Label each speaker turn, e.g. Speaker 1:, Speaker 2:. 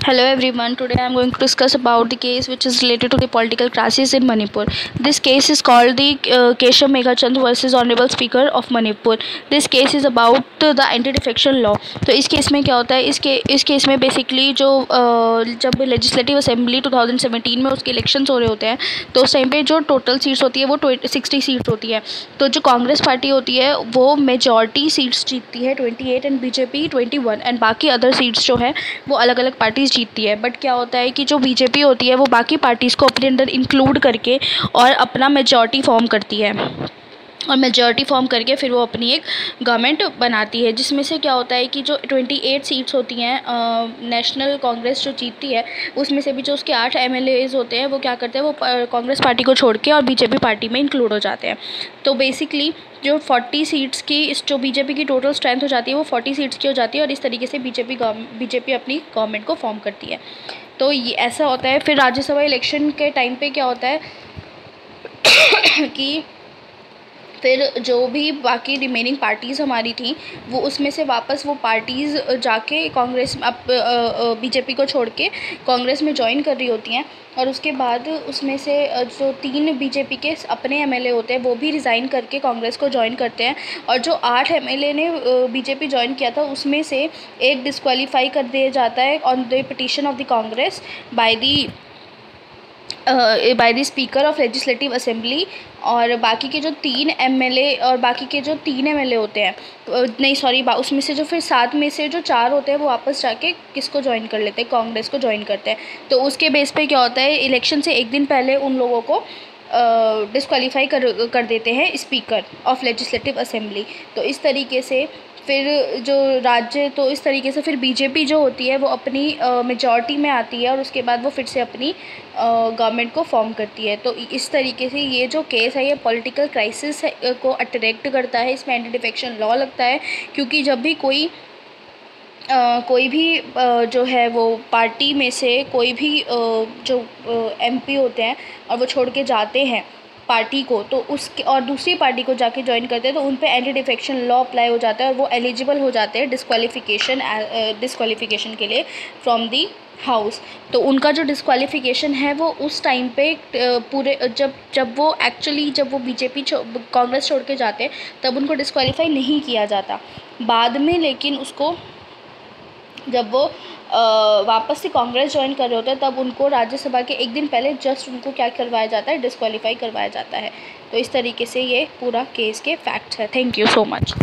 Speaker 1: Hello everyone, today I am going to discuss about the case which is related to the political crisis in Manipur. This case is called the Keshav Meghachand versus Honorable Speaker of Manipur. This case is about the anti-defection law. तो इस case में क्या होता है, इस case में basically जो जब लेजिस्लेटिव असेंबली 2017 में उसके इलेक्शंस हो रहे होते हैं तो उस टाइम पे जो टोटल सीट्स होती है वो 60 सीट्स होती है। तो जो कांग्रेस पार्टी होती है वो मेजॉरिटी सीट्स जीतती है 28 एंड बीजेपी 21 एंड बाकी अदर सीट्स जो है वो अलग अलग पार्टीज़ जीतती है। बट क्या होता है कि जो बीजेपी होती है वो बाकी पार्टीज़ को अपने अंदर इंक्लूड करके और अपना मेजॉरिटी फॉर्म करती है और मेजॉरिटी फॉर्म करके फिर वो अपनी एक गवर्नमेंट बनाती है, जिसमें से क्या होता है कि जो 28 सीट्स होती हैं नेशनल कांग्रेस जो जीतती है उसमें से भी जो उसके 8 एमएलएज होते हैं वो क्या करते हैं, वो कांग्रेस पार्टी को छोड़ के और बीजेपी पार्टी में इंक्लूड हो जाते हैं। तो बेसिकली जो 40 सीट्स की जो बीजेपी की टोटल स्ट्रेंथ हो जाती है वो 40 सीट्स की हो जाती है और इस तरीके से बीजेपी अपनी गवर्नमेंट को फॉर्म करती है। तो ये ऐसा होता है। फिर राज्यसभा इलेक्शन के टाइम पे क्या होता है कि फिर जो भी बाकी रिमेनिंग पार्टीज़ हमारी थी वो उसमें से वापस वो पार्टीज़ जाके कांग्रेस बीजेपी को छोड़ के कांग्रेस में ज्वाइन कर रही होती हैं और उसके बाद उसमें से जो 3 बीजेपी के अपने एमएलए होते हैं वो भी रिज़ाइन करके कांग्रेस को ज्वाइन करते हैं और जो 8 एमएलए ने बीजेपी ज्वाइन किया था उसमें से एक डिस्क्वालीफाई कर दिया जाता है on the petition of the Congress by the speaker of legislative assembly. और बाकी के जो 3 एमएलए और बाकी के जो 3 एमएलए होते हैं नहीं सॉरी उसमें से जो फिर 7 में से जो 4 होते हैं वो वापस जाके किसको ज्वाइन कर लेते हैं, कांग्रेस को ज्वाइन करते हैं। तो उसके बेस पे क्या होता है, इलेक्शन से एक दिन पहले उन लोगों को डिस्क्वालीफाई कर देते हैं स्पीकर ऑफ लेजिस्लेटिव असेंबली। तो इस तरीके से फिर जो राज्य तो इस तरीके से फिर बीजेपी जो होती है वो अपनी मेजॉरिटी में आती है और उसके बाद वो फिर से अपनी गवर्नमेंट को फॉर्म करती है। तो इस तरीके से ये जो केस है ये पॉलिटिकल क्राइसिस को अट्रैक्ट करता है। इसमें एंटी डिफेक्शन लॉ लगता है क्योंकि जब भी कोई भी जो है वो पार्टी में से कोई भी जो एमपी होते हैं और वो छोड़ के जाते हैं पार्टी को तो उसके और दूसरी पार्टी को जाके ज्वाइन करते हैं तो उन पे एंटी डिफेक्शन लॉ अप्लाई हो जाता है और वो एलिजिबल हो जाते हैं डिस्क्वालिफिकेशन के लिए फ्रॉम दी हाउस। तो उनका जो डिस्क्वालिफिकेशन है वो उस टाइम पे पूरे जब वो बीजेपी कांग्रेस छोड़ के जाते हैं तब उनको डिस्क्वालीफाई नहीं किया जाता। बाद में लेकिन उसको जब वो वापस से कांग्रेस ज्वाइन कर रहे होते हैं तब उनको राज्यसभा के एक दिन पहले जस्ट उनको क्या करवाया जाता है, डिस्क्वालीफाई करवाया जाता है। तो इस तरीके से ये पूरा केस के फैक्ट्स है। Thank you so much.